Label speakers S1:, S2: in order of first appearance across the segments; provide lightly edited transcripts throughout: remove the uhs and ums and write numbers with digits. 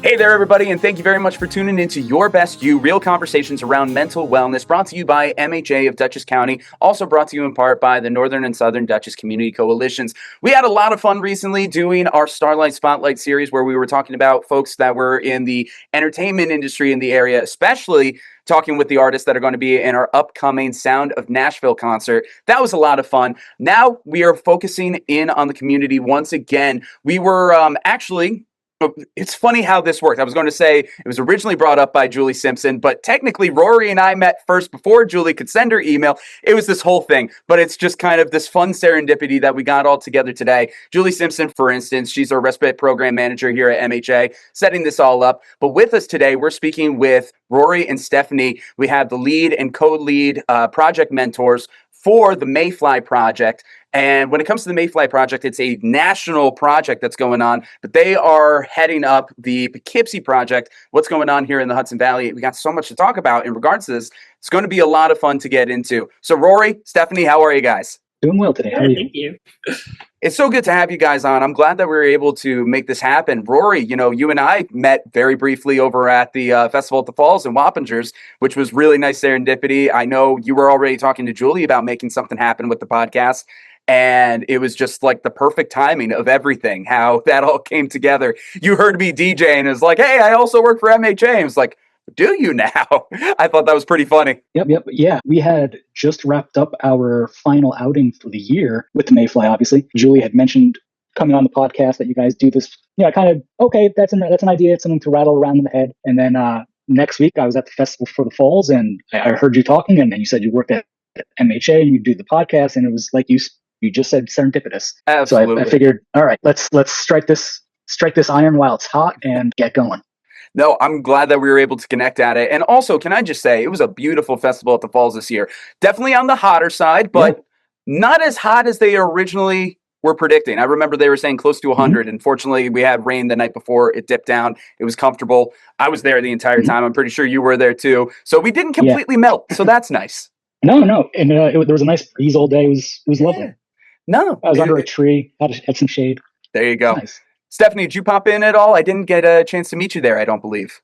S1: Hey there, everybody, and thank you very much for tuning into Your Best You, real conversations around mental wellness, brought to you by MHA of Dutchess County, also brought to you in part by the Northern and Southern Dutchess Community Coalitions. We had a lot of fun recently doing our Starlight Spotlight series where we were talking about folks that were in the entertainment industry in the area, especially talking with the artists that are going to be in our upcoming Sound of Nashville concert. That was a lot of fun. Now we are focusing in on the community once again. We were it's funny how this worked. I was going to say it was originally brought up by Julie Simpson, but technically Rory and I met first before Julie could send her email. It was this whole thing, but it's just kind of this fun serendipity that we got all together today. Julie Simpson, for instance, she's our respite program manager here at MHA, setting this all up. But with us today, we're speaking with Rory and Stephanie. We have the lead and co-lead project mentors for the Mayfly project. And when it comes to the Mayfly project, it's a national project that's going on, but they are heading up the Poughkeepsie project. What's going on here in the Hudson Valley? We got so much to talk about in regards to this. It's going to be a lot of fun to get into. So Rory, Stephanie, how are you guys?
S2: Doing well today. How are you?
S3: Thank you.
S1: It's so good to have you guys on. I'm glad that we were able to make this happen. Rory, you and I met very briefly over at the Festival at the Falls in Wappingers, which was really nice serendipity. I know you were already talking to Julie about making something happen with the podcast. And it was just like the perfect timing of everything, how that all came together. You heard me DJ and it was like, hey, I also work for MHA. I was like, do you now? I thought that was pretty funny.
S2: Yep. Yeah, we had just wrapped up our final outing for the year with the Mayfly, obviously. Julie had mentioned coming on the podcast that you guys do this, kind of, okay, that's an idea. It's something to rattle around in the head. And then next week I was at the Festival for the Falls and I heard you talking and you said you worked at MHA and you do the podcast. And it was like you just said serendipitous.
S1: Absolutely.
S2: So I figured, all right, let's strike this iron while it's hot and get going.
S1: No, I'm glad that we were able to connect at it. And also, can I just say, it was a beautiful festival at the Falls this year. Definitely on the hotter side, but not as hot as they originally were predicting. I remember they were saying close to 100. Mm-hmm. Unfortunately, we had rain the night before. It dipped down. It was comfortable. I was there the entire time. I'm pretty sure you were there too. So we didn't completely melt. So that's nice.
S2: No. And there was a nice breeze all day. It was lovely.
S1: No.
S2: I was under a tree, had some shade.
S1: There you go.
S2: Nice.
S1: Stephanie, did you pop in at all? I didn't get a chance to meet you there, I don't believe.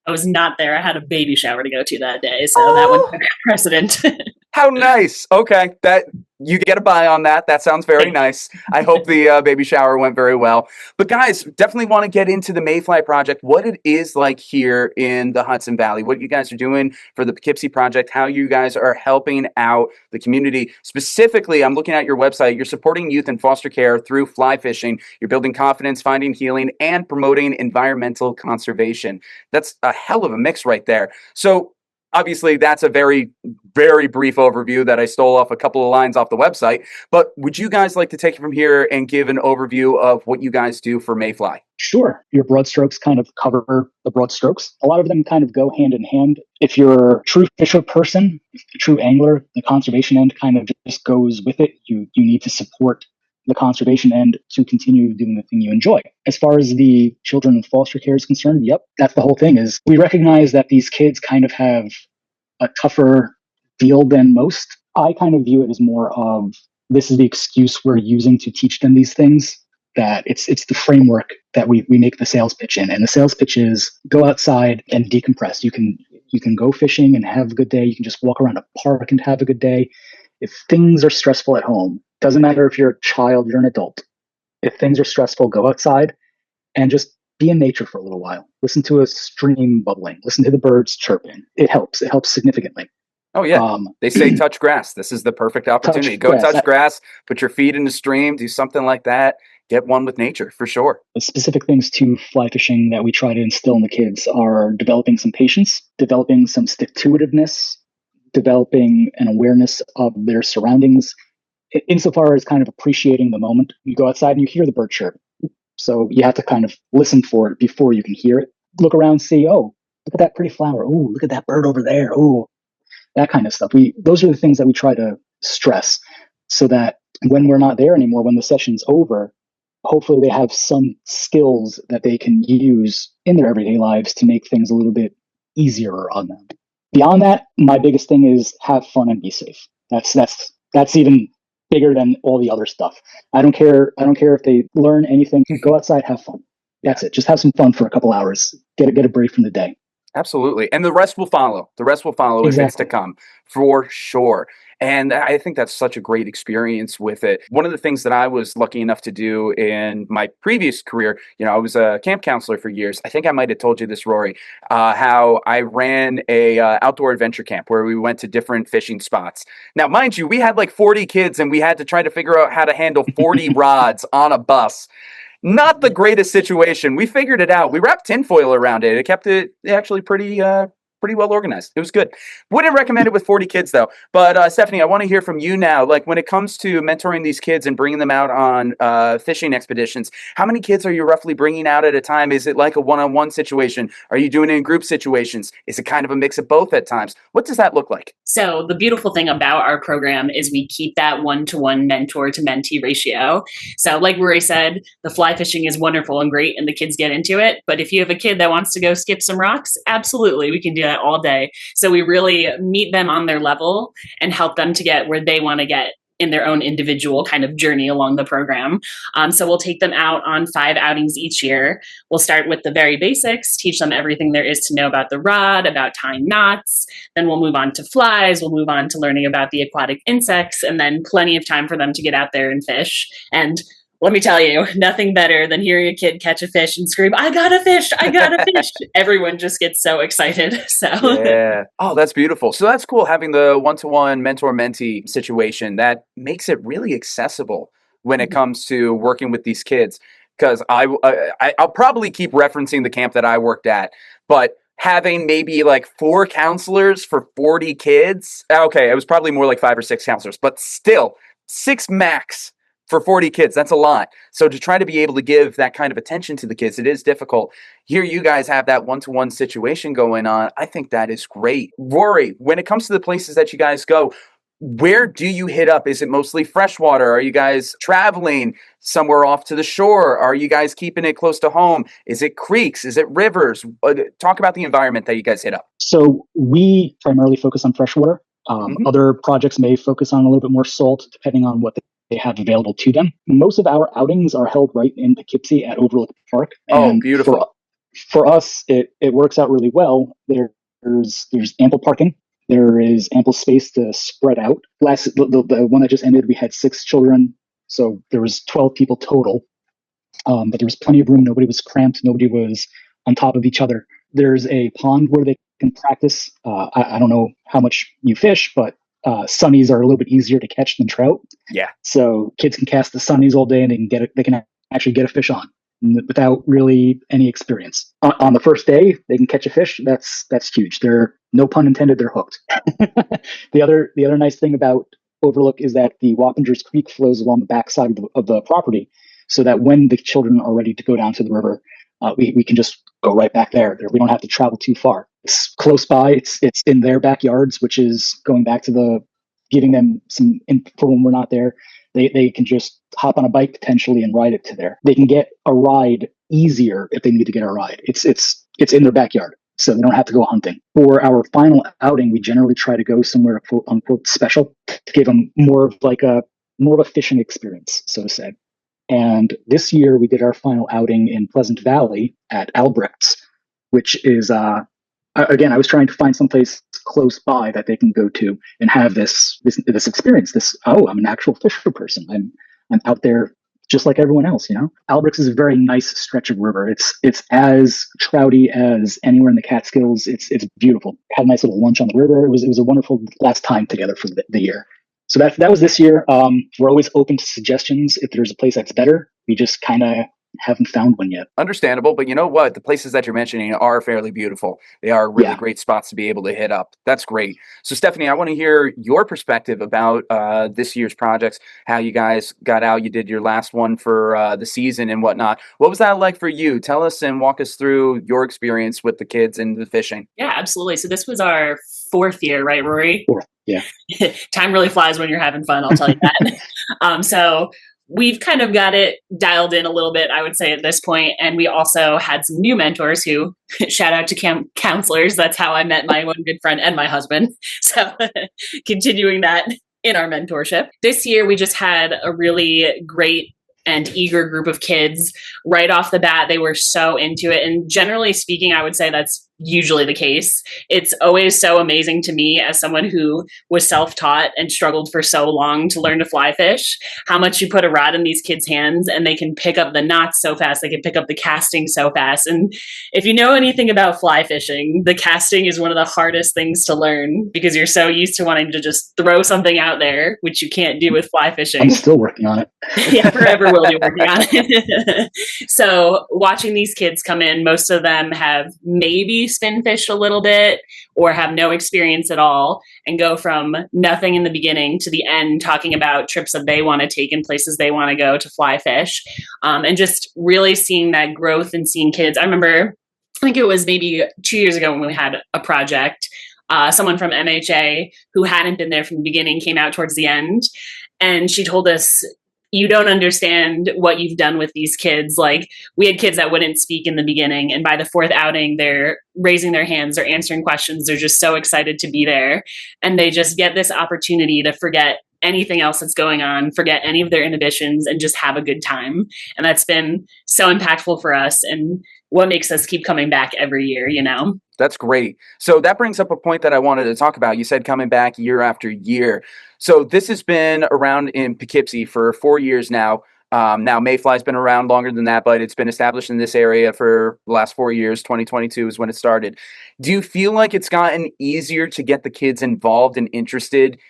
S3: I was not there. I had a baby shower to go to that day, so that one took precedent.
S1: How nice. Okay, that you get a buy on that. That sounds very nice. I hope the baby shower went very well. But guys, definitely want to get into the Mayfly project, what it is like here in the Hudson Valley, what you guys are doing for the Poughkeepsie project, how you guys are helping out the community. Specifically, I'm looking at your website. You're supporting youth in foster care through fly fishing. You're building confidence, finding healing, and promoting environmental conservation. That's a hell of a mix right there. So obviously, that's a very, very brief overview that I stole off a couple of lines off the website. But would you guys like to take it from here and give an overview of what you guys do for Mayfly?
S2: Sure. Your broad strokes kind of cover the broad strokes. A lot of them kind of go hand in hand. If you're a true fisher person, a true angler, the conservation end kind of just goes with it. You need to support the conservation end to continue doing the thing you enjoy. As far as the children in foster care is concerned, that's the whole thing. Is we recognize that these kids kind of have a tougher deal than most. I kind of view it as more of this is the excuse we're using to teach them these things, that it's the framework that we make the sales pitch in. And the sales pitch is go outside and decompress. You can go fishing and have a good day. You can just walk around a park and have a good day. If things are stressful at home, doesn't matter if you're a child, you're an adult. If things are stressful, go outside and just be in nature for a little while. Listen to a stream bubbling. Listen to the birds chirping. It helps. It helps significantly.
S1: Oh, yeah. They say touch grass. This is the perfect opportunity. Go touch grass, put your feet in the stream, do something like that. Get one with nature, for sure.
S2: The specific things to fly fishing that we try to instill in the kids are developing some patience, developing some stick-to-itiveness, developing an awareness of their surroundings, insofar as kind of appreciating the moment. You go outside and you hear the bird chirp. So you have to kind of listen for it before you can hear it. Look around, see, oh, look at that pretty flower. Oh, look at that bird over there. Oh, that kind of stuff. Those are the things that we try to stress so that when we're not there anymore, when the session's over, hopefully they have some skills that they can use in their everyday lives to make things a little bit easier on them. Beyond that, my biggest thing is have fun and be safe. That's even bigger than all the other stuff. I don't care if they learn anything. Go outside, have fun. That's it. Just have some fun for a couple hours. Get a break from the day.
S1: Absolutely. And the rest will follow. The rest will follow if it's to come, for sure. And I think that's such a great experience with it. One of the things that I was lucky enough to do in my previous career, I was a camp counselor for years. I think I might have told you this, Rory, how I ran a outdoor adventure camp where we went to different fishing spots. Now, mind you, we had like 40 kids and we had to try to figure out how to handle 40 rods on a bus. Not the greatest situation. We figured it out. We wrapped tinfoil around it. It kept it actually pretty well organized. It was good. Wouldn't recommend it with 40 kids though. But Stephanie, I want to hear from you now. Like when it comes to mentoring these kids and bringing them out on fishing expeditions, how many kids are you roughly bringing out at a time? Is it like a one-on-one situation? Are you doing it in group situations? Is it kind of a mix of both at times? What does that look like?
S3: So the beautiful thing about our program is we keep that one-to-one mentor to mentee ratio. So like Rory said, the fly fishing is wonderful and great and the kids get into it. But if you have a kid that wants to go skip some rocks, absolutely, we can do that all day. So we really meet them on their level and help them to get where they want to get in their own individual kind of journey along the program. So we'll take them out on 5 outings each year. We'll start with the very basics, teach them everything there is to know about the rod, about tying knots. Then we'll move on to flies. We'll move on to learning about the aquatic insects, and then plenty of time for them to get out there and fish. And let me tell you, nothing better than hearing a kid catch a fish and scream, "I got a fish, I got a fish." Everyone just gets so excited. So
S1: yeah. Oh, that's beautiful. So that's cool having the one-to-one mentor-mentee situation. That makes it really accessible when it comes to working with these kids. Because I'll probably keep referencing the camp that I worked at, but having maybe like 4 counselors for 40 kids. Okay, it was probably more like 5 or 6 counselors, but still 6 max for 40 kids. That's a lot. So to try to be able to give that kind of attention to the kids, it is difficult. Here you guys have that one-to-one situation going on. I think that is great. Rory, when it comes to the places that you guys go, where do you hit up? Is it mostly freshwater? Are you guys traveling somewhere off to the shore? Are you guys keeping it close to home? Is it creeks? Is it rivers? Talk about the environment that you guys hit up.
S2: So we primarily focus on freshwater. Other projects may focus on a little bit more salt, depending on what they have available to them. Most of our outings are held right in Poughkeepsie at Overlook Park. And
S1: beautiful.
S2: For us, it works out really well. There's ample parking. There is ample space to spread out. The one that just ended, we had 6 children, so there was 12 people total. But there was plenty of room. Nobody was cramped. Nobody was on top of each other. There's a pond where they can practice. I don't know how much you fish, but sunnies are a little bit easier to catch than trout.
S1: Yeah.
S2: So kids can cast the sunnies all day and they can actually get a fish on without really any experience. On the first day, they can catch a fish. That's huge. They're, no pun intended, they're hooked. The other nice thing about Overlook is that the Wappingers Creek flows along the backside of the property, so that when the children are ready to go down to the river, we can just go right back there. We don't have to travel too far. It's close by. It's in their backyards, which is going back to giving them some for when we're not there. They can just hop on a bike potentially and ride it to there. They can get a ride easier if they need to get a ride. It's in their backyard, so they don't have to go hunting. For our final outing, we generally try to go somewhere quote unquote special to give them more of a fishing experience, so to say. And this year we did our final outing in Pleasant Valley at Albrecht's, which is again, I was trying to find someplace close by that they can go to and have this experience. I'm an actual fisher person. I'm out there just like everyone else, Albrecht's is a very nice stretch of river. It's as trouty as anywhere in the Catskills. It's beautiful. Had a nice little lunch on the river. It was a wonderful last time together for the year. So that was this year. We're always open to suggestions. If there's a place that's better, we just kind of haven't found one yet.
S1: Understandable, but you know what? The places that you're mentioning are fairly beautiful. They are really great spots to be able to hit up. That's great. So Stephanie, I want to hear your perspective about this year's projects, how you guys got out. You did your last one for the season and whatnot. What was that like for you? Tell us and walk us through your experience with the kids and the fishing.
S3: Yeah, absolutely. So this was our 4th year, right, Rory?
S2: 4th, yeah.
S3: Time really flies when you're having fun, I'll tell you that. So we've kind of got it dialed in a little bit, I would say, at this point. And we also had some new mentors who, shout out to camp counselors. That's how I met my one good friend and my husband. So continuing that in our mentorship. This year, we just had a really great and eager group of kids. Right off the bat, they were so into it. And generally speaking, I would say that's usually the case. It's always so amazing to me as someone who was self-taught and struggled for so long to learn to fly fish, how much you put a rod in these kids' hands and they can pick up the knots so fast, they can pick up the casting so fast. And if you know anything about fly fishing, the casting is one of the hardest things to learn because you're so used to wanting to just throw something out there, which you can't do with fly fishing.
S2: I'm still working on it.
S3: Yeah, forever will be working on it. So watching these kids come in, most of them have maybe spin fished a little bit or have no experience at all, and go from nothing in the beginning to the end, talking about trips that they want to take and places they want to go to fly fish, and just really seeing that growth and seeing kids. I remember, I think it was maybe 2 years ago when we had a project, someone from MHA who hadn't been there from the beginning came out towards the end, and she told us, you don't understand what you've done with these kids. Like, we had kids that wouldn't speak in the beginning, and by the fourth outing, they're raising their hands, they're answering questions, they're just so excited to be there. And they just get this opportunity to forget anything else that's going on, forget any of their inhibitions, and just have a good time. And that's been so impactful for us and what makes us keep coming back every year, you know?
S1: That's great. So that brings up a point that I wanted to talk about. You said coming back year after year. So this has been around in Poughkeepsie for 4 years now. Now Mayfly's been around longer than that, but it's been established in this area for the last 4 years. 2022 is when it started. Do you feel like it's gotten easier to get the kids involved and interested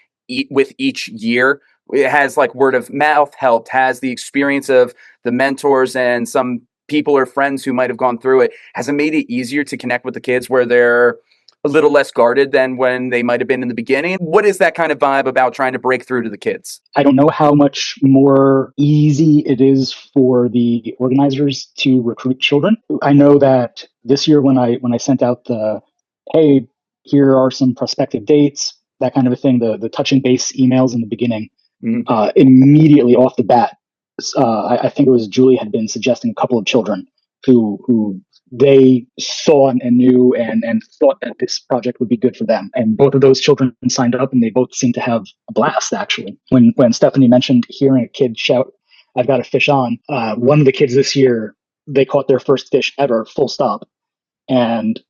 S1: with each year? It has like word of mouth helped, has the experience of the mentors and some people or friends who might have gone through it, has it made it easier to connect with the kids where they're a little less guarded than when they might have been in the beginning? What is that kind of vibe about trying to break through to the kids?
S2: I don't know how much more easy it is for the organizers to recruit children. I know that this year when I sent out the, hey, here are some prospective dates, that kind of a thing, the touch and base emails in the beginning, immediately off the bat, I think it was Julie had been suggesting a couple of children who they saw and knew and thought that this project would be good for them. And both of those children signed up and they both seemed to have a blast, actually. When Stephanie mentioned hearing a kid shout, "I've got a fish on," one of the kids this year, they caught their first fish ever, full stop. And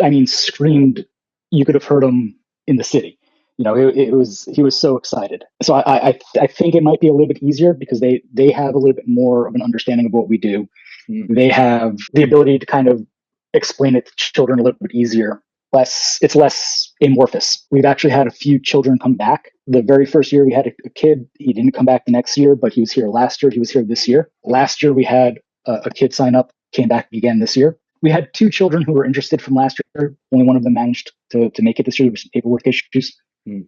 S2: I mean, screamed. You could have heard him in the city. You know, he was so excited. So I think it might be a little bit easier because they have a little bit more of an understanding of what we do. They have the ability to kind of explain it to children a little bit easier. It's less amorphous. We've actually had a few children come back. The very first year we had a kid, he didn't come back the next year, but he was here last year. He was here this year. Last year we had a kid sign up, came back again this year. We had 2 children who were interested from last year. Only one of them managed to make it this year. There were some paperwork issues.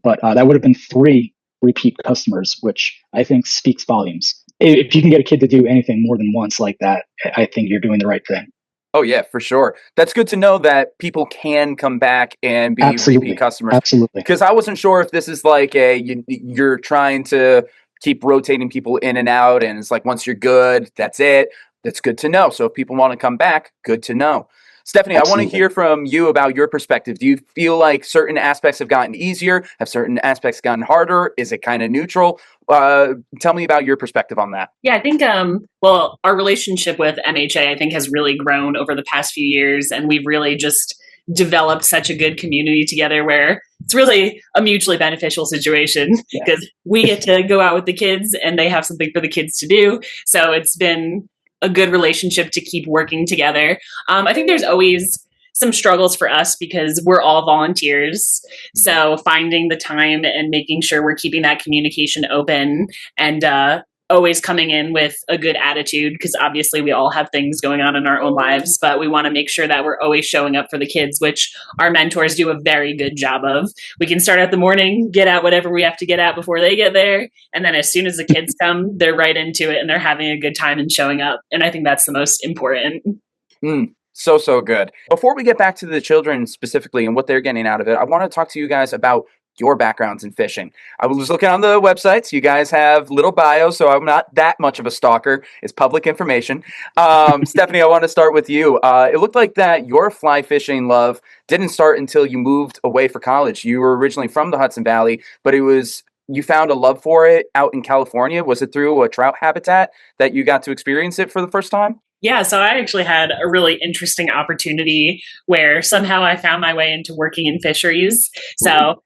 S2: But that would have been 3 repeat customers, which I think speaks volumes. If you can get a kid to do anything more than once like that, I think you're doing the right thing.
S1: Oh, yeah, for sure. That's good to know that people can come back and be repeat customers.
S2: Absolutely.
S1: Because I wasn't sure if this is like you're trying to keep rotating people in and out, and it's like once you're good, that's it. That's good to know. So if people want to come back, good to know. Stephanie,
S2: Absolutely.
S1: I want to hear from you about your perspective. Do you feel like certain aspects have gotten easier? Have certain aspects gotten harder? Is it kind of neutral? Tell me about your perspective on that.
S3: Yeah, I think, well, our relationship with MHA, I think, has really grown over the past few years. And we've really just developed such a good community together where it's really a mutually beneficial situation because we get to go out with the kids and they have something for the kids to do. So it's been a good relationship to keep working together. I think there's always some struggles for us because we're all volunteers. So finding the time and making sure we're keeping that communication open and always coming in with a good attitude, because obviously we all have things going on in our own lives, but we want to make sure that we're always showing up for the kids, which our mentors do a very good job of. We can start at the morning, get out whatever we have to get out before they get there. And then as soon as the kids come, they're right into it and they're having a good time and showing up. And I think that's the most important.
S1: So good. Before we get back to the children specifically and what they're getting out of it, I want to talk to you guys about your backgrounds in fishing. I was looking on the websites. You guys have little bios, so I'm not that much of a stalker. It's public information. Stephanie, I want to start with you. It looked like that your fly fishing love didn't start until you moved away for college. You were originally from the Hudson Valley, but it was you found a love for it out in California? Was it through a trout habitat that you got to experience it for the first time?
S3: Yeah, so I actually had a really interesting opportunity where somehow I found my way into working in fisheries. So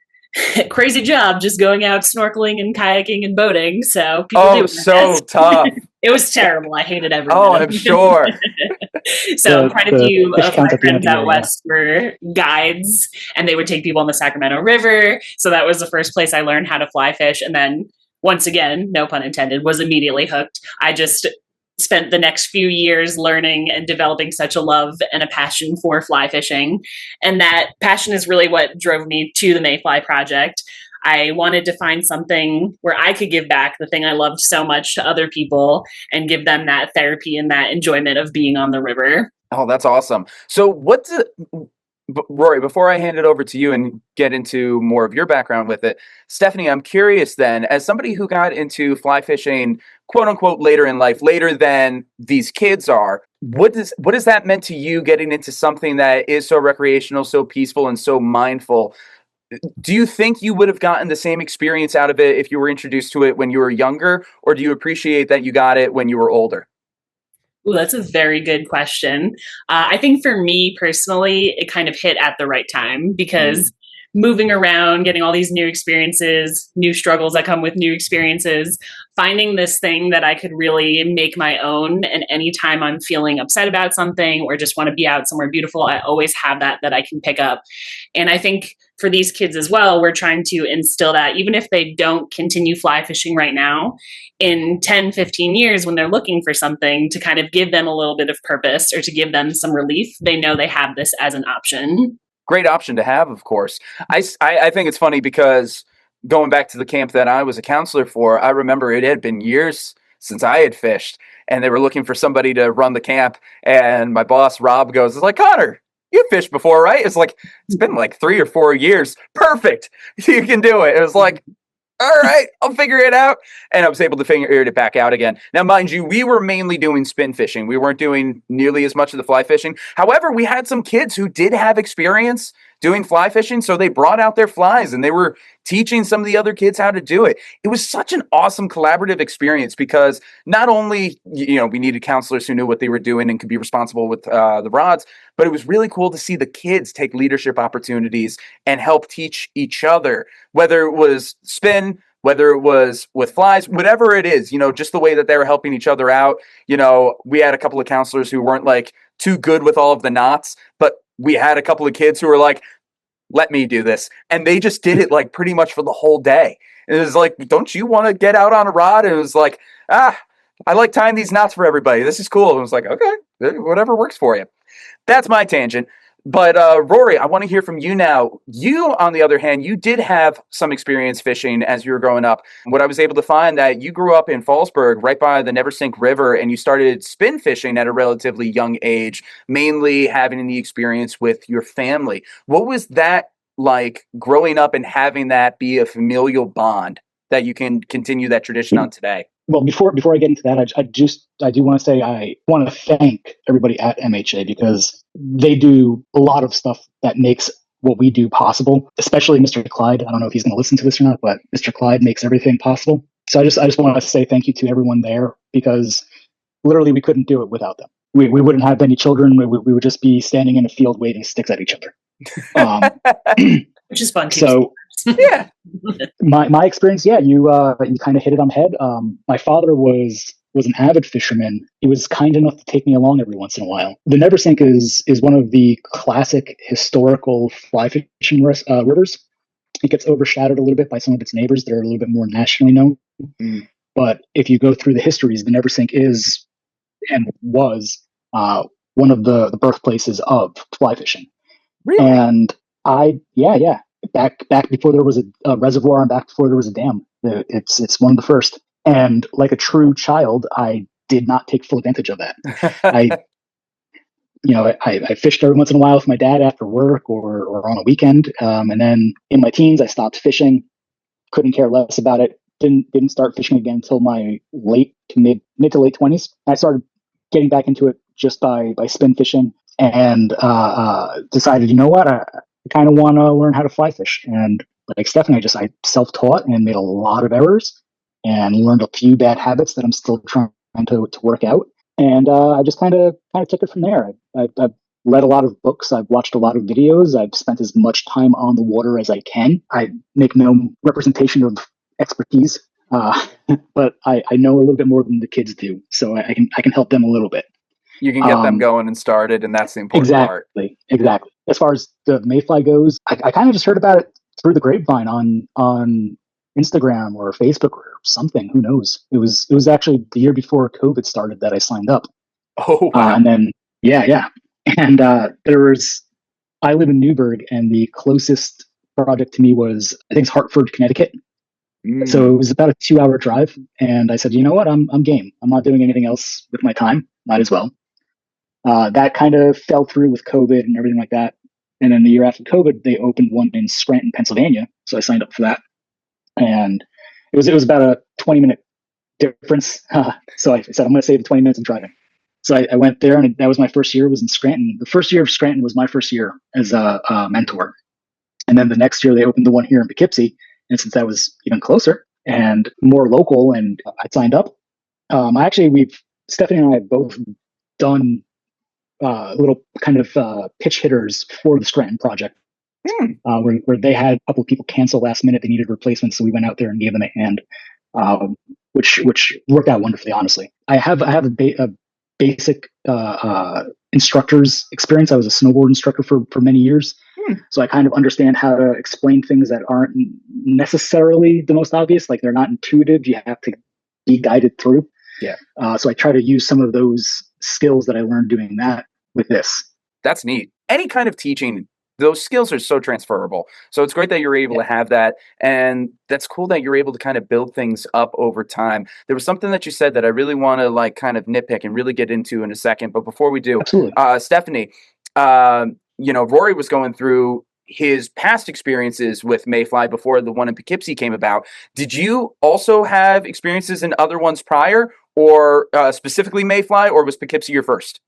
S3: crazy job, just going out snorkeling and kayaking and boating. So people do.
S1: So tough.
S3: It was terrible. I hated every
S1: Oh,
S3: minute.
S1: I'm sure.
S3: So quite a few
S2: fish
S3: of
S2: count
S3: my
S2: at the end of
S3: friends
S2: the
S3: out
S2: year,
S3: west were guides, and they would take people on the Sacramento River. So that was the first place I learned how to fly fish. And then once again, no pun intended, was immediately hooked. I just spent the next few years learning and developing such a love and a passion for fly fishing. And that passion is really what drove me to the Mayfly project. I wanted to find something where I could give back the thing I loved so much to other people and give them that therapy and that enjoyment of being on the river.
S1: Oh, that's awesome. So Rory, before I hand it over to you and get into more of your background with it, Stephanie, I'm curious then, as somebody who got into fly fishing, quote unquote, later in life, later than these kids are, what does that meant to you getting into something that is so recreational, so peaceful, and so mindful? Do you think you would have gotten the same experience out of it if you were introduced to it when you were younger, or do you appreciate that you got it when you were older?
S3: Ooh, that's a very good question. I think for me personally, it kind of hit at the right time because moving around, getting all these new experiences, new struggles that come with new experiences, finding this thing that I could really make my own. And anytime I'm feeling upset about something or just want to be out somewhere beautiful, I always have that I can pick up. And I think for these kids as well, we're trying to instill that even if they don't continue fly fishing right now, in 10, 15 years, when they're looking for something to kind of give them a little bit of purpose or to give them some relief, they know they have this as an option.
S1: Great option to have, of course. I think it's funny because going back to the camp that I was a counselor for, I remember it had been years since I had fished, and they were looking for somebody to run the camp. And my boss, Rob, goes, "It's like, Connor, you've fished before, right?" It's like, it's been like 3 or 4 years. Perfect. You can do it. It was like, all right, I'll figure it out. And I was able to figure it back out again. Now, mind you, we were mainly doing spin fishing. We weren't doing nearly as much of the fly fishing. However, we had some kids who did have experience doing fly fishing. So they brought out their flies and they were teaching some of the other kids how to do it. It was such an awesome collaborative experience because not only, we needed counselors who knew what they were doing and could be responsible with the rods, but it was really cool to see the kids take leadership opportunities and help teach each other, whether it was spin, whether it was with flies, whatever it is, just the way that they were helping each other out. We had a couple of counselors who weren't like too good with all of the knots, but we had a couple of kids who were like, let me do this. And they just did it like pretty much for the whole day. And it was like, don't you want to get out on a rod? And it was like, I like tying these knots for everybody. This is cool. And it was like, okay, whatever works for you. That's my tangent. But Rory, I want to hear from you now. You, on the other hand, you did have some experience fishing as you were growing up. What I was able to find that you grew up in Fallsburg, right by the Neversink River, and you started spin fishing at a relatively young age, mainly having the experience with your family. What was that like growing up and having that be a familial bond that you can continue that tradition on today?
S2: Well, before I get into that, I do want to say I want to thank everybody at MHA because they do a lot of stuff that makes what we do possible. Especially Mr. Clyde. I don't know if he's going to listen to this or not, but Mr. Clyde makes everything possible. So I just want to say thank you to everyone there because literally we couldn't do it without them. We wouldn't have any children. We would just be standing in a field waving sticks at each other.
S3: Which is fun too.
S2: So
S1: yeah.
S2: My experience, you kind of hit it on the head. My father was an avid fisherman. He was kind enough to take me along every once in a while. The Neversink is one of the classic historical fly fishing rivers. It gets overshadowed a little bit by some of its neighbors that are a little bit more nationally known. But if you go through the histories, the Neversink is and was one of the birthplaces of fly fishing.
S1: Really?
S2: And back before there was a reservoir and back before there was a dam. It's one of the first. And like a true child, I did not take full advantage of that. I fished every once in a while with my dad after work or on a weekend. And then in my teens, I stopped fishing. Couldn't care less about it. Didn't start fishing again until my mid to late 20s. I started getting back into it just by spin fishing and decided, you know what, I kind of want to learn how to fly fish. And Like Stephanie, I self-taught and made a lot of errors and learned a few bad habits that I'm still trying to work out. And I just kind of took it from there. I've read a lot of books. I've watched a lot of videos. I've spent as much time on the water as I can. I make no representation of expertise, but I know a little bit more than the kids do, so I can help them a little bit.
S1: You can get them going and started, and that's the important part.
S2: Exactly. As far as the Mayfly goes, I kind of just heard about it through the grapevine on Instagram or Facebook or something. Who knows? It was actually the year before COVID started that I signed up.
S1: Oh, wow.
S2: And then yeah, and I live in Newburgh, and the closest project to me was, I think it's Hartford, Connecticut. So it was about a 2-hour drive, and I said, you know what, I'm game. I'm not doing anything else with my time. Might as well. That kind of fell through with COVID and everything like that. And then the year after COVID, they opened one in Scranton, Pennsylvania. So I signed up for that, and it was about a 20-minute difference. So I said, I'm going to save the 20 minutes of driving. So I went there, and that was my first year. Was in Scranton. The first year of Scranton was my first year as a mentor, and then the next year they opened the one here in Poughkeepsie. And since that was even closer and more local, and I signed up. Stephanie and I have both done little kind of pitch hitters for the Scranton project, where they had a couple of people cancel last minute. They needed replacements, so we went out there and gave them a hand, which worked out wonderfully. Honestly, I have a basic instructor's experience. I was a snowboard instructor for many years. So I kind of understand how to explain things that aren't necessarily the most obvious. Like, they're not intuitive. You have to be guided through.
S1: Yeah.
S2: So I try to use some of those skills that I learned doing that with this.
S1: That's neat. Any kind of teaching, those skills are so transferable. So it's great that you're able to have that. And that's cool that you're able to kind of build things up over time. There was something that you said that I really want to kind of nitpick and really get into in a second. But before we do, Stephanie, Rory was going through his past experiences with Mayfly before the one in Poughkeepsie came about. Did you also have experiences in other ones prior, or specifically Mayfly, or was Poughkeepsie your first?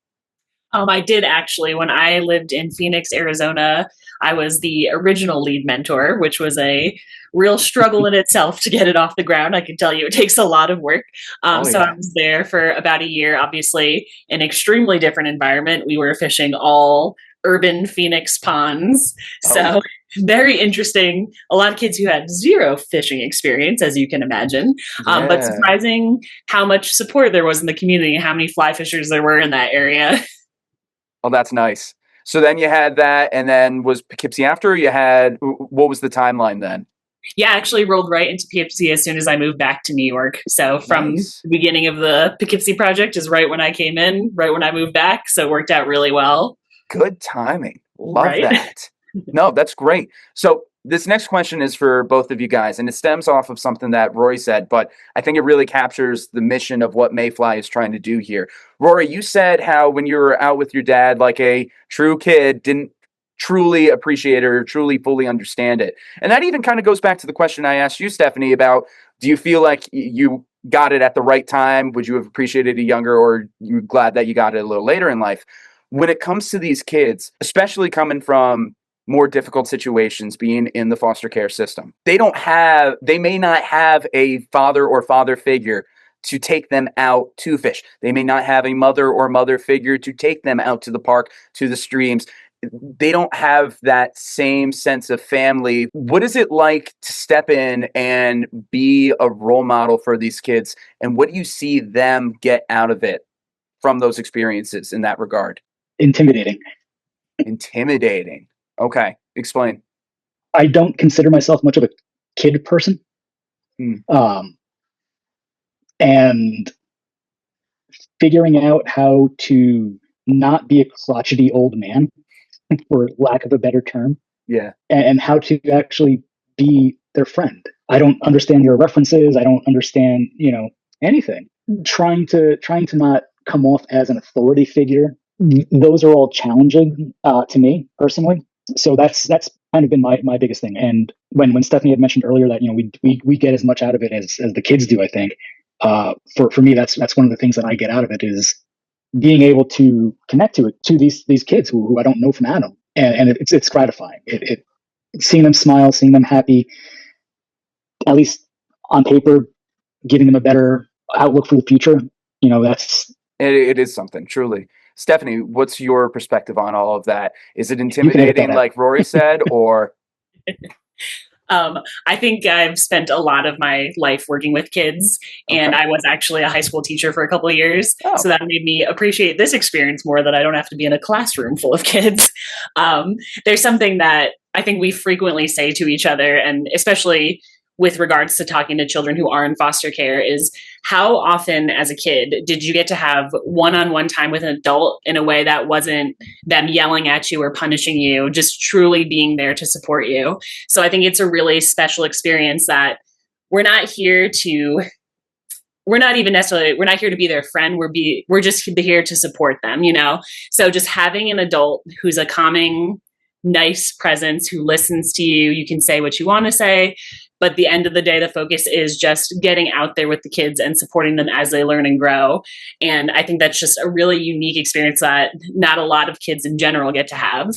S3: I did actually. When I lived in Phoenix, Arizona, I was the original lead mentor, which was a real struggle in itself to get it off the ground. I can tell you it takes a lot of work. So I was there for about a year, obviously an extremely different environment. We were fishing all urban Phoenix ponds. So very interesting. A lot of kids who had zero fishing experience, as you can imagine. But surprising how much support there was in the community, how many fly fishers there were in that area.
S1: Oh, that's nice. So then you had that, and then was Poughkeepsie after, or what was the timeline then?
S3: Yeah, I actually rolled right into Poughkeepsie as soon as I moved back to New York. So from the beginning of the Poughkeepsie project is right when I came in, right when I moved back. So it worked out really well.
S1: Good timing. Love that. No, that's great. So this next question is for both of you guys, and it stems off of something that Rory said, but I think it really captures the mission of what Mayfly is trying to do here. Rory, you said how when you were out with your dad, like a true kid, didn't truly appreciate it or truly fully understand it. And that even kind of goes back to the question I asked you, Stephanie, about, do you feel like you got it at the right time? Would you have appreciated it younger, or you glad that you got it a little later in life? When it comes to these kids, especially coming from more difficult situations, being in the foster care system, they may not have a father or father figure to take them out to fish. They may not have a mother or mother figure to take them out to the park, to the streams. They don't have that same sense of family. What is it like to step in and be a role model for these kids? And what do you see them get out of it from those experiences in that regard?
S2: Intimidating.
S1: Okay. Explain.
S2: I don't consider myself much of a kid person. And figuring out how to not be a crotchety old man, for lack of a better term.
S1: Yeah.
S2: And how to actually be their friend. I don't understand your references. I don't understand, anything. Trying to not come off as an authority figure. Those are all challenging to me personally. So that's kind of been my biggest thing. And when Stephanie had mentioned earlier that we get as much out of it as the kids do, I think for me that's one of the things that I get out of it is being able to connect to these kids who I don't know from Adam, and it's gratifying. It seeing them smile, seeing them happy, at least on paper, giving them a better outlook for the future. That's
S1: It is something, truly. Stephanie, what's your perspective on all of that? Is it
S2: you can edit that
S1: intimidating,
S2: out.
S1: like Rory said, or?
S3: I think I've spent a lot of my life working with kids, and
S1: Okay.
S3: I was actually a high school teacher for a couple of years.
S1: Oh.
S3: So that made me appreciate this experience more, that I don't have to be in a classroom full of kids. There's something that I think we frequently say to each other, and especially with regards to talking to children who are in foster care, is how often as a kid did you get to have one-on-one time with an adult in a way that wasn't them yelling at you or punishing you, just truly being there to support you. So I think it's a really special experience that we're not here to we're not here to be their friend. We're just here to support them, So just having an adult who's a calming, nice presence, who listens to you, you can say what you want to say, but at the end of the day, the focus is just getting out there with the kids and supporting them as they learn and grow. And I think that's just a really unique experience that not a lot of kids in general get to have.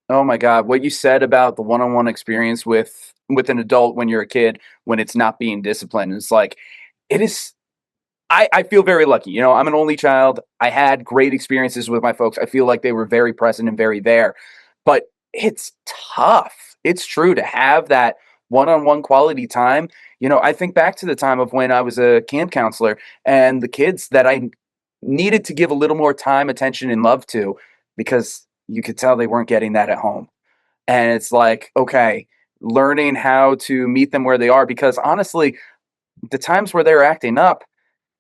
S1: Oh my God, what you said about the one-on-one experience with an adult when you're a kid, when it's not being disciplined, it's like, it is. I feel very lucky. I'm an only child. I had great experiences with my folks. I feel like they were very present and very there, but it's tough. It's true to have that one-on-one quality time. I think back to the time of when I was a camp counselor and the kids that I needed to give a little more time, attention, and love to, because you could tell they weren't getting that at home. And it's like, okay, learning how to meet them where they are, because honestly, the times where they're acting up,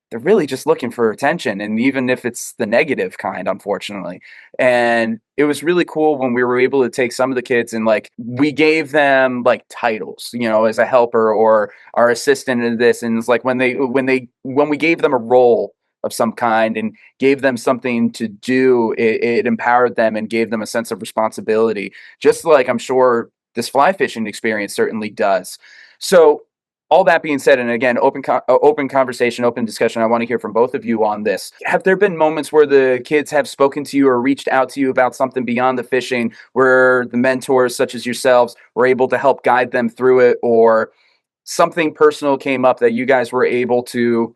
S1: they're really just looking for attention. And even if it's the negative kind, unfortunately. And it was really cool when we were able to take some of the kids and we gave them titles, as a helper or our assistant in this. And it's like when we gave them a role of some kind and gave them something to do, it empowered them and gave them a sense of responsibility, just like I'm sure this fly fishing experience certainly does. So all that being said, and again, open conversation, open discussion, I want to hear from both of you on this. Have there been moments where the kids have spoken to you or reached out to you about something beyond the fishing, where the mentors such as yourselves were able to help guide them through it, or something personal came up that you guys were able to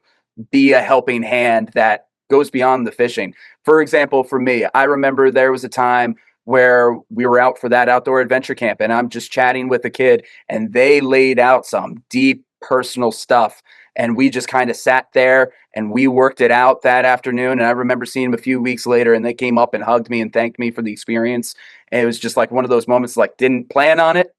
S1: be a helping hand that goes beyond the fishing? For example, for me, I remember there was a time where we were out for that outdoor adventure camp and I'm just chatting with a kid and they laid out some deep personal stuff. And we just kind of sat there and we worked it out that afternoon. And I remember seeing them a few weeks later and they came up and hugged me and thanked me for the experience. And it was just like one of those moments, didn't plan on it,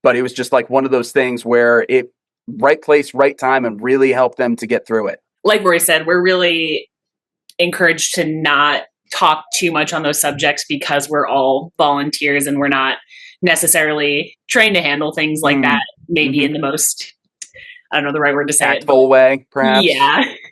S1: but it was just like one of those things where it right place, right time, and really helped them to get through it.
S3: Like Rory said, we're really encouraged to not talk too much on those subjects because we're all volunteers and we're not necessarily trained to handle things like that, maybe in the most, I don't know the right word to say,
S1: tactful way, perhaps.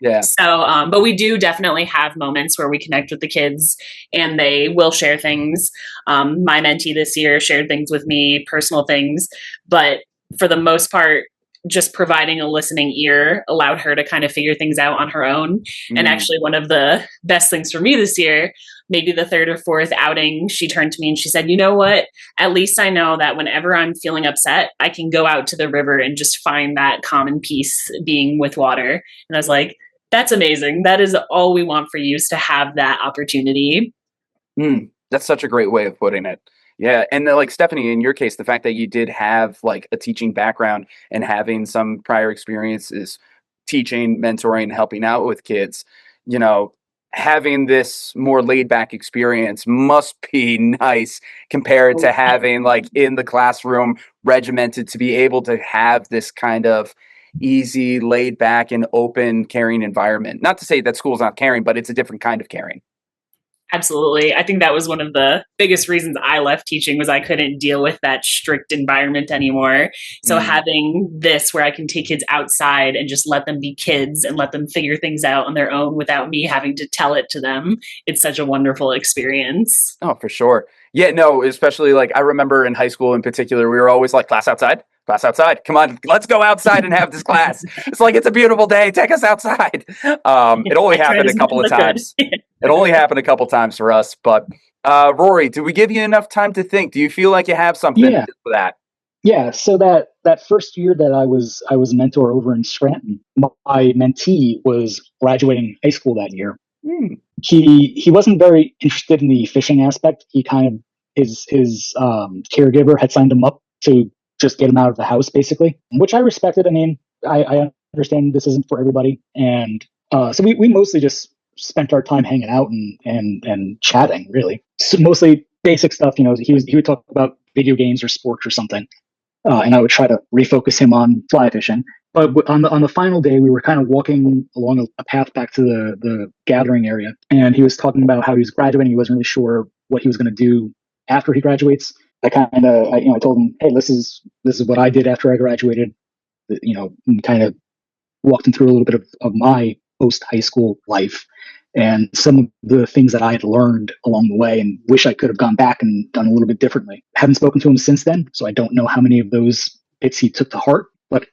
S3: Yeah. So, but we do definitely have moments where we connect with the kids and they will share things. My mentee this year shared things with me, personal things, but for the most part, just providing a listening ear allowed her to kind of figure things out on her own. And actually one of the best things for me this year, maybe the third or fourth outing, she turned to me and she said, you know what, at least I know that whenever I'm feeling upset, I can go out to the river and just find that common peace being with water. And I was like, that's amazing. That is all we want for you, is to have that opportunity.
S1: That's such a great way of putting it. Yeah. And Stephanie, in your case, the fact that you did have a teaching background and having some prior experiences teaching, mentoring, helping out with kids, having this more laid back experience must be nice compared to having in the classroom regimented, to be able to have this kind of easy, laid back and open, caring environment. Not to say that school's not caring, but it's a different kind of caring.
S3: Absolutely. I think that was one of the biggest reasons I left teaching, was I couldn't deal with that strict environment anymore. So having this where I can take kids outside and just let them be kids and let them figure things out on their own without me having to tell it to them, it's such a wonderful experience.
S1: Oh, for sure. Yeah, no, especially I remember in high school in particular, we were always class outside. Class outside. Come on, let's go outside and have this class. It's it's a beautiful day. Take us outside. It only happened a couple of times. It only happened a couple times for us. But Rory, did we give you enough time to think? Do you feel like you have something for that?
S2: Yeah, so that first year that I was a mentor over in Scranton, my mentee was graduating high school that year.
S1: Hmm.
S2: He wasn't very interested in the fishing aspect. He kind of his caregiver had signed him up to just get him out of the house, basically, which I respected. I mean, I understand this isn't for everybody, and so we mostly just spent our time hanging out and chatting, really. So mostly basic stuff. You know, he would talk about video games or sports or something, and I would try to refocus him on fly fishing. But on the final day, we were kind of walking along a path back to the gathering area, and he was talking about how he was graduating. He wasn't really sure what he was going to do after he graduates. I told him, hey, this is what I did after I graduated. You know, and kind of walked him through a little bit of my post high school life and some of the things that I had learned along the way and wish I could have gone back and done a little bit differently. Haven't spoken to him since then, so I don't know how many of those bits he took to heart, but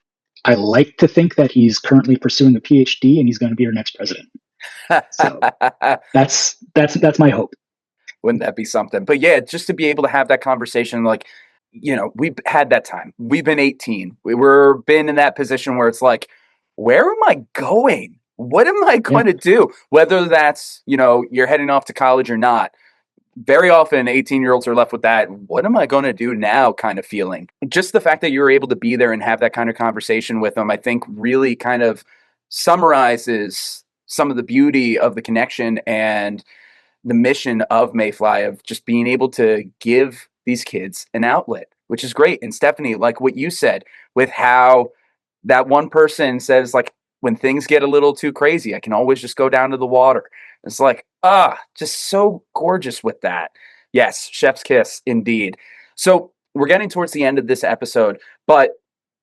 S2: I like to think that he's currently pursuing a PhD and he's going to be our next president. So that's my hope.
S1: Wouldn't that be something? But yeah, just to be able to have that conversation, like, you know, we've had that time. We've been 18. We're been in that position where it's like, where am I going? What am I going to do? Whether that's, you know, you're heading off to college or not. Very often 18-year-olds are left with that, what am I going to do now kind of feeling. Just the fact that you were able to be there and have that kind of conversation with them, I think really kind of summarizes some of the beauty of the connection and the mission of Mayfly, of just being able to give these kids an outlet, which is great. And Stephanie, like what you said, with how that one person says, like, when things get a little too crazy, I can always just go down to the water. It's like, just so gorgeous with that. Yes, chef's kiss indeed. So we're getting towards the end of this episode, but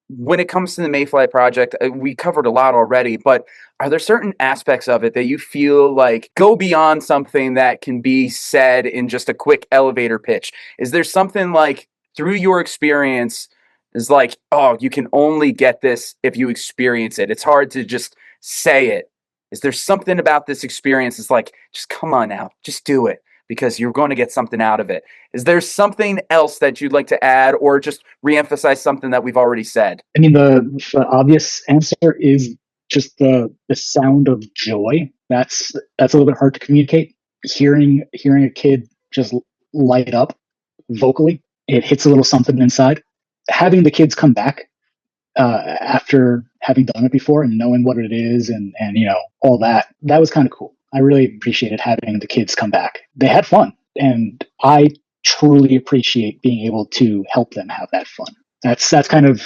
S1: when it comes to the Mayfly project, we covered a lot already, but are there certain aspects of it that you feel like go beyond something that can be said in just a quick elevator pitch? Is there something like, through your experience, is like, oh, you can only get this if you experience it? It's hard to just say it. Is there something about this experience that's like, just come on now, just do it, because you're going to get something out of it? Is there something else that you'd like to add, or just reemphasize something that we've already said?
S2: I mean, the obvious answer is just the sound of joy. That's a little bit hard to communicate. Hearing a kid just light up vocally, it hits a little something inside. Having the kids come back after having done it before and knowing what it is and you know, all that was kind of cool. I really appreciated having the kids come back. They had fun, and I truly appreciate being able to help them have that fun. That's kind of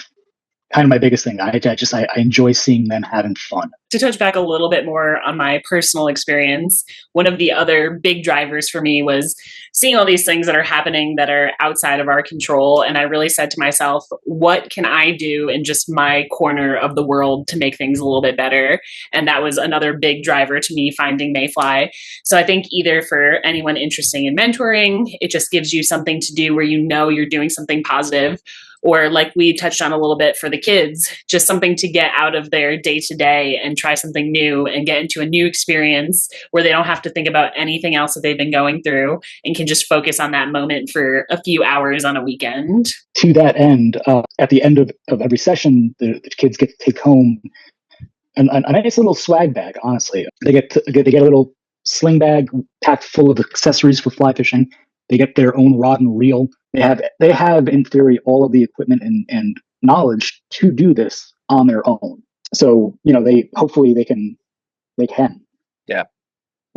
S2: my biggest thing. I enjoy seeing them having fun.
S3: To touch back a little bit more on my personal experience, one of the other big drivers for me was seeing all these things that are happening that are outside of our control. And I really said to myself, what can I do in just my corner of the world to make things a little bit better? And that was another big driver to me finding Mayfly. So I think either for anyone interested in mentoring, it just gives you something to do where you know you're doing something positive, or like we touched on a little bit for the kids, just something to get out of their day to day and try something new and get into a new experience where they don't have to think about anything else that they've been going through and can just focus on that moment for a few hours on a weekend.
S2: To that end, at the end of every session, the kids get to take home a nice little swag bag. Honestly, they get a little sling bag packed full of accessories for fly fishing. They get their own rod and reel. They have in theory all of the equipment and knowledge to do this on their own. So, you know, they can.
S1: Yeah.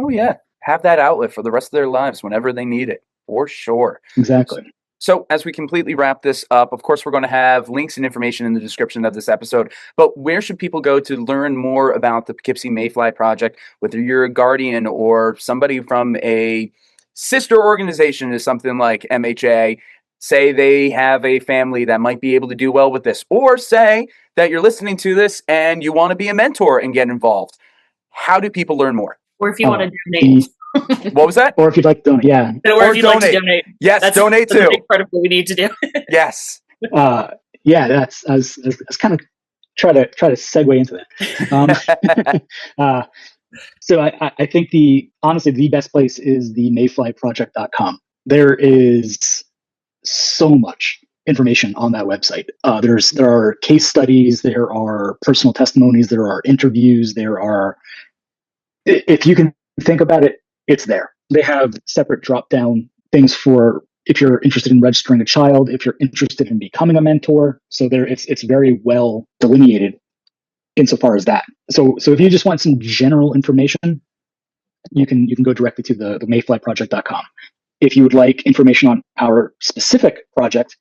S1: Oh yeah. Have that outlet for the rest of their lives whenever they need it, for sure.
S2: Exactly.
S1: So as we completely wrap this up, of course, we're going to have links and information in the description of this episode, but where should people go to learn more about the Poughkeepsie Mayfly project, whether you're a guardian or somebody from a sister organization to something like MHA? Say they have a family that might be able to do well with this, or say that you're listening to this and you want to be a mentor and get involved. How do people learn more?
S3: Or if you want to donate.
S1: What was that?
S2: Or if you'd like to donate, yeah.
S3: Or if you'd like to donate.
S1: Yes,
S3: that's
S1: donate too.
S3: That's a big part of what we need to do.
S1: Yes.
S2: Yeah, that's I was kind of try to segue into that. So I think honestly the best place is the mayflyproject.com. There is so much information on that website. There are case studies, there are personal testimonies, there are interviews, if you can think about it, it's there. They have separate drop-down things for if you're interested in registering a child, if you're interested in becoming a mentor. So it's very well delineated insofar as that. So if you just want some general information, you can go directly to the mayflyproject.com. If you would like information on our specific project,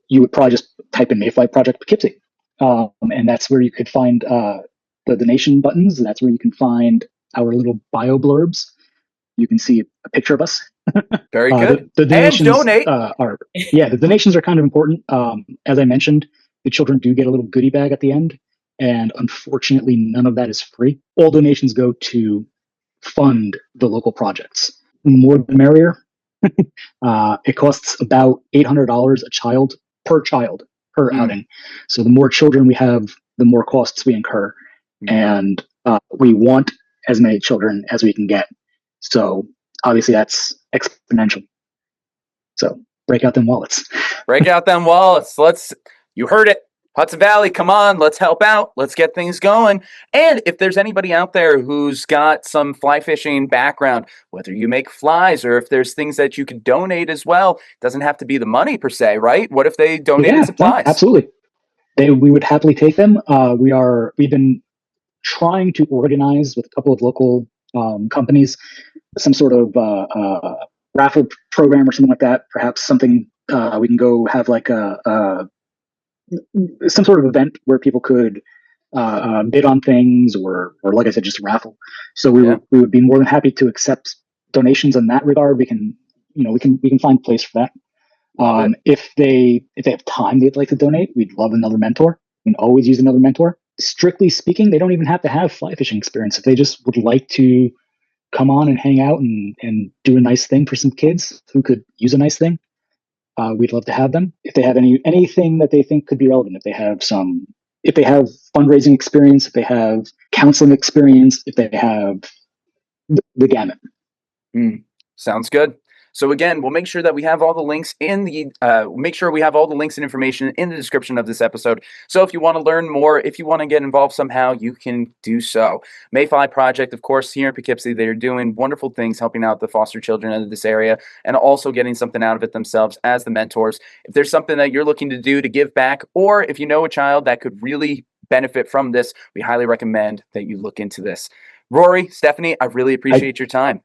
S2: you would probably just type in Mayfly Project Poughkeepsie. And that's where you could find the donation buttons. That's where you can find our little bio blurbs. You can see a picture of us.
S1: Very good.
S2: The donations
S1: and donate.
S2: The donations are kind of important. As I mentioned, the children do get a little goodie bag at the end, and unfortunately, none of that is free. All donations go to fund the local projects. More the merrier. It costs about $800 a child per outing. So the more children we have, the more costs we incur, and we want as many children as we can get. So obviously that's exponential. So break out them wallets.
S1: Break out them wallets. You heard it. Hudson Valley, come on, let's help out. Let's get things going. And if there's anybody out there who's got some fly fishing background, whether you make flies or if there's things that you could donate as well, it doesn't have to be the money per se, right? What if they donated supplies?
S2: Absolutely. We would happily take them. We've been trying to organize with a couple of local companies some sort of raffle program or something like that. Perhaps something we can go have like some sort of event where people could bid on things, or like I said, just raffle. So we would be more than happy to accept donations in that regard. We can find a place for that. If they have time they'd like to donate, we'd love another mentor. We can always use another mentor. Strictly speaking, they don't even have to have fly fishing experience. If they just would like to come on and hang out and do a nice thing for some kids who could use a nice thing, we'd love to have them. If they have anything that they think could be relevant, if they have fundraising experience, if they have counseling experience, if they have the gamut.
S1: Sounds good. So again, we'll make sure that we have all the links and information in the description of this episode. So if you want to learn more, if you want to get involved somehow, you can do so. Mayfly Project, of course, here in Poughkeepsie, they're doing wonderful things, helping out the foster children of this area and also getting something out of it themselves as the mentors. If there's something that you're looking to do to give back, or if you know a child that could really benefit from this, we highly recommend that you look into this. Rory, Stephanie, I really appreciate your time.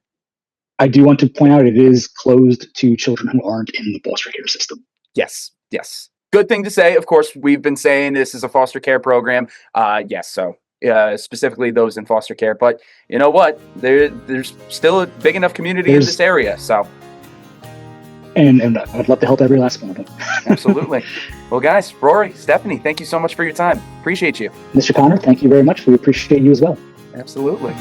S2: I do want to point out it is closed to children who aren't in the foster care system.
S1: Yes. Good thing to say. Of course, we've been saying this is a foster care program. So specifically those in foster care. But you know what? There's still a big enough community in this area. So,
S2: and I'd love to help every last one of them.
S1: Absolutely. Well, guys, Rory, Stephanie, thank you so much for your time. Appreciate you.
S2: Mr. Connor, thank you very much. We appreciate you as well.
S1: Absolutely.